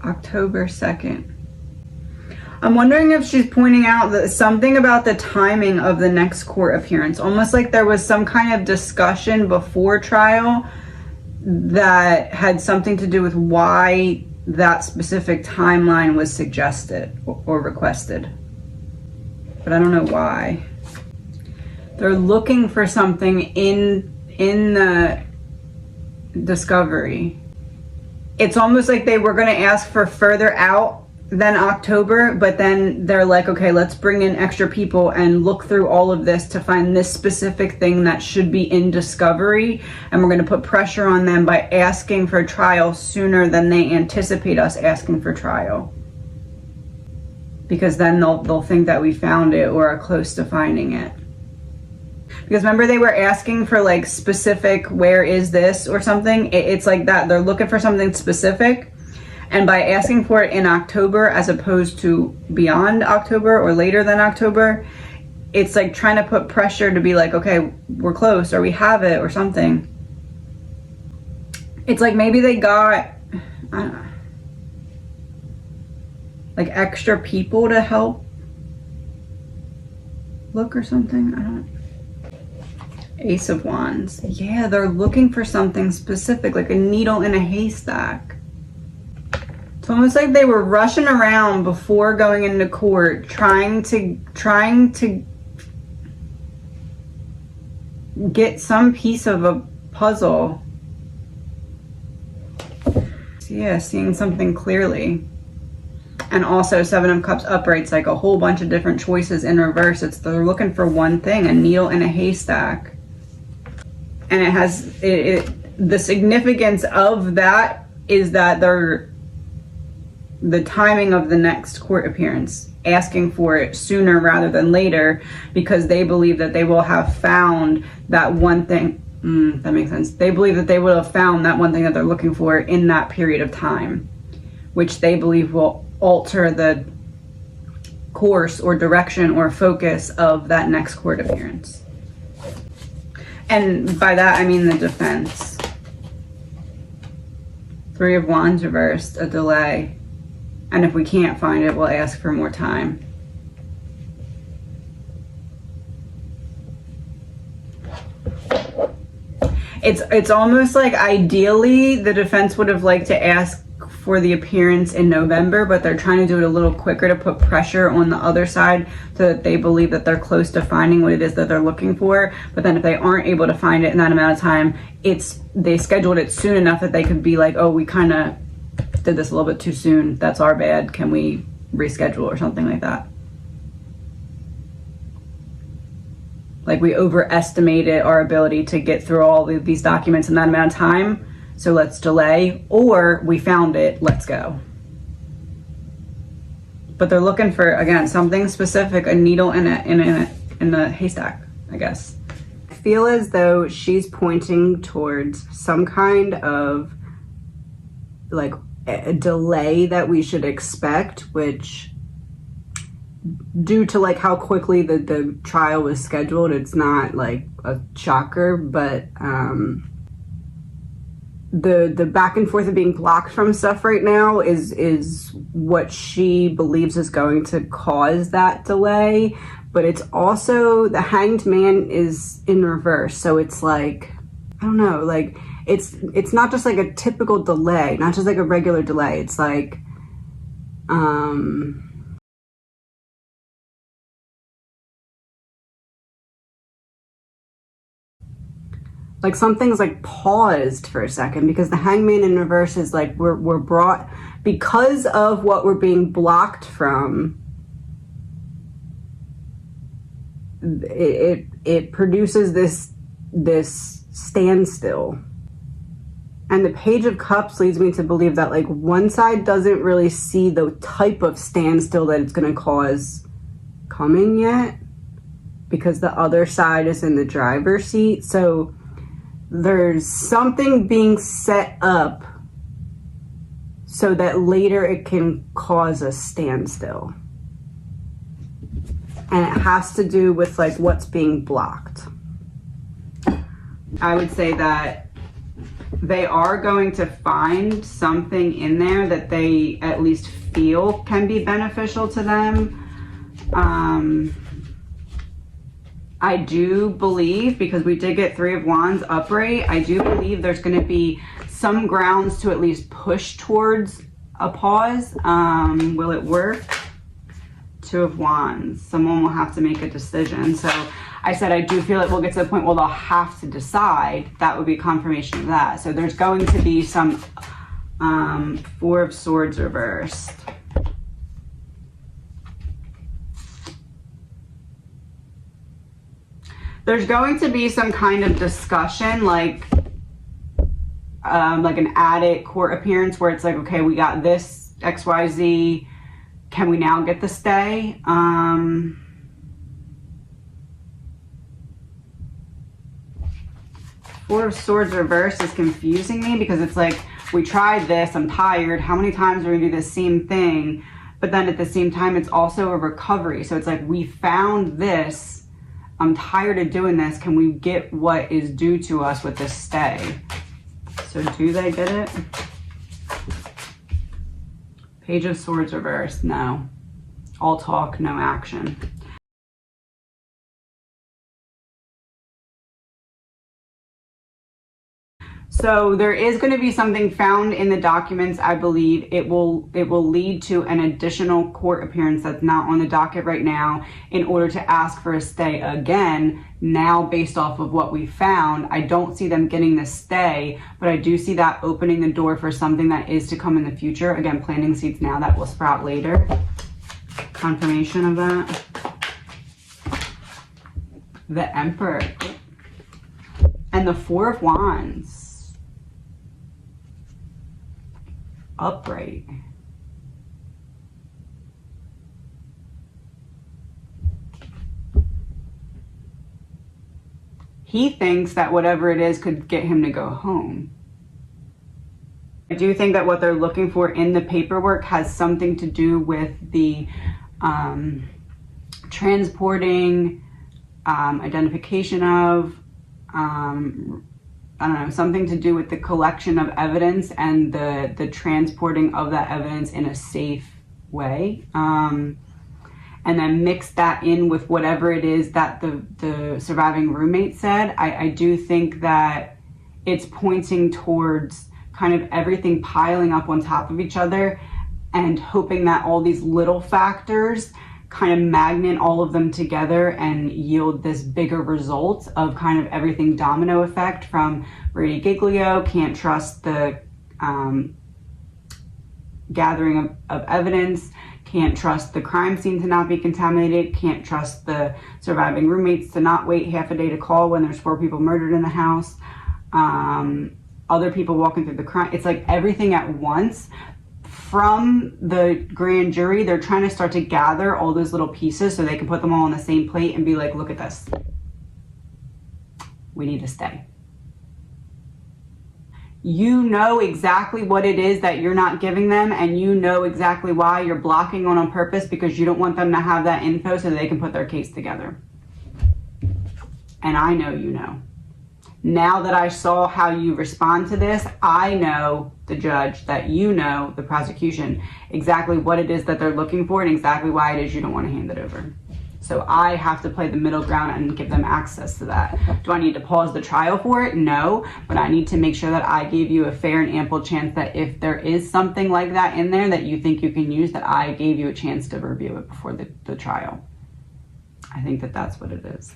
October 2nd. I'm wondering if she's pointing out that something about the timing of the next court appearance, almost like there was some kind of discussion before trial that had something to do with why that specific timeline was suggested or requested. But I don't know why. They're looking for something in the discovery. It's almost like they were going to ask for further out than October, but then they're like, okay, let's bring in extra people and look through all of this to find this specific thing that should be in discovery, and we're going to put pressure on them by asking for trial sooner than they anticipate us asking for trial, because then they'll think that we found it or are close to finding it. Because remember, they were asking for like specific, where is this or something. It's like that. They're looking for something specific. And by asking for it in October as opposed to beyond October or later than October, it's like trying to put pressure to be like, okay, we're close, or we have it, or something. It's like maybe they got, I don't know, like extra people to help look or something. I don't know. Ace of Wands. Yeah, they're looking for something specific, like a needle in a haystack. It's almost like they were rushing around before going into court, trying to get some piece of a puzzle. So yeah, seeing something clearly. And also Seven of Cups upright's like a whole bunch of different choices in reverse. They're looking for one thing, a needle in a haystack. And it has the significance of that is that the timing of the next court appearance, asking for it sooner rather than later, because they believe that they will have found that one thing. That makes sense. They believe that they will have found that one thing that they're looking for in that period of time, which they believe will alter the course or direction or focus of that next court appearance. And by that, I mean the defense. Three of Wands reversed, a delay. And if we can't find it, we'll ask for more time. It's almost like ideally the defense would have liked to ask for the appearance in November, but they're trying to do it a little quicker to put pressure on the other side so that they believe that they're close to finding what it is that they're looking for. But then if they aren't able to find it in that amount of time, they scheduled it soon enough that they could be like, oh, we kind of did this a little bit too soon. That's our bad. Can we reschedule or something like that? Like we overestimated our ability to get through all of these documents in that amount of time. So let's delay, or we found it, let's go. But they're looking for, again, something specific, a needle in a haystack, I guess. I feel as though she's pointing towards some kind of like a delay that we should expect, which due to like how quickly the trial was scheduled, it's not like a shocker, but the back and forth of being blocked from stuff right now is what she believes is going to cause that delay. But it's also the Hanged Man is in reverse, so it's like, I don't know, like it's not just like a typical delay, not just like a regular delay. It's like like something's like paused for a second, because the Hangman in reverse is like we're brought, because of what we're being blocked from, it produces this standstill. And the Page of Cups leads me to believe that like one side doesn't really see the type of standstill that it's going to cause coming yet, because the other side is in the driver's seat. So there's something being set up so that later it can cause a standstill. And it has to do with like what's being blocked. I would say that They are going to find something in there that they at least feel can be beneficial to them. I do believe, because we did get 3 of Wands upright, I do believe there's going to be some grounds to at least push towards a pause. Will it work? 2 of Wands. Someone will have to make a decision. So I said I do feel it will get to the point where they'll have to decide. That would be confirmation of that. So there's going to be some 4 of Swords reversed. There's going to be some kind of discussion, like an added court appearance where it's like, okay, we got this XYZ. Can we now get the stay? 4 of Swords reversed is confusing me, because it's like, we tried this, I'm tired. How many times are we gonna do the same thing? But then at the same time, it's also a recovery. So it's like, we found this. I'm tired of doing this. Can we get what is due to us with this stay? So do they get it? Page of Swords reversed, no. All talk, no action. So there is going to be something found in the documents. I believe it will lead to an additional court appearance that's not on the docket right now, in order to ask for a stay again. Now, based off of what we found, I don't see them getting the stay, but I do see that opening the door for something that is to come in the future. Again, planting seeds now that will sprout later. Confirmation of that. The Emperor and the 4 of Wands. Upright. He thinks that whatever it is could get him to go home. I do think that what they're looking for in the paperwork has something to do with the transporting, identification of, I don't know, something to do with the collection of evidence and the transporting of that evidence in a safe way. And then mix that in with whatever it is that the surviving roommate said. I do think that it's pointing towards kind of everything piling up on top of each other, and hoping that all these little factors kind of magnet all of them together and yield this bigger result of kind of everything domino effect, from Brady Giglio, can't trust the gathering of evidence, can't trust the crime scene to not be contaminated, can't trust the surviving roommates to not wait half a day to call when there's 4 people murdered in the house, other people walking through the crime. It's like everything at once. From the grand jury, they're trying to start to gather all those little pieces so they can put them all on the same plate and be like, look at this. We need to stay. You know exactly what it is that you're not giving them, and you know exactly why you're blocking on purpose, because you don't want them to have that info so they can put their case together. And I know you know. Now that I saw how you respond to this, I know, the judge, that you know, the prosecution, exactly what it is that they're looking for and exactly why it is you don't want to hand it over. So I have to play the middle ground and give them access to that. Do I need to pause the trial for it? No, but I need to make sure that I gave you a fair and ample chance that if there is something like that in there that you think you can use, that I gave you a chance to review it before the trial. I think that that's what it is.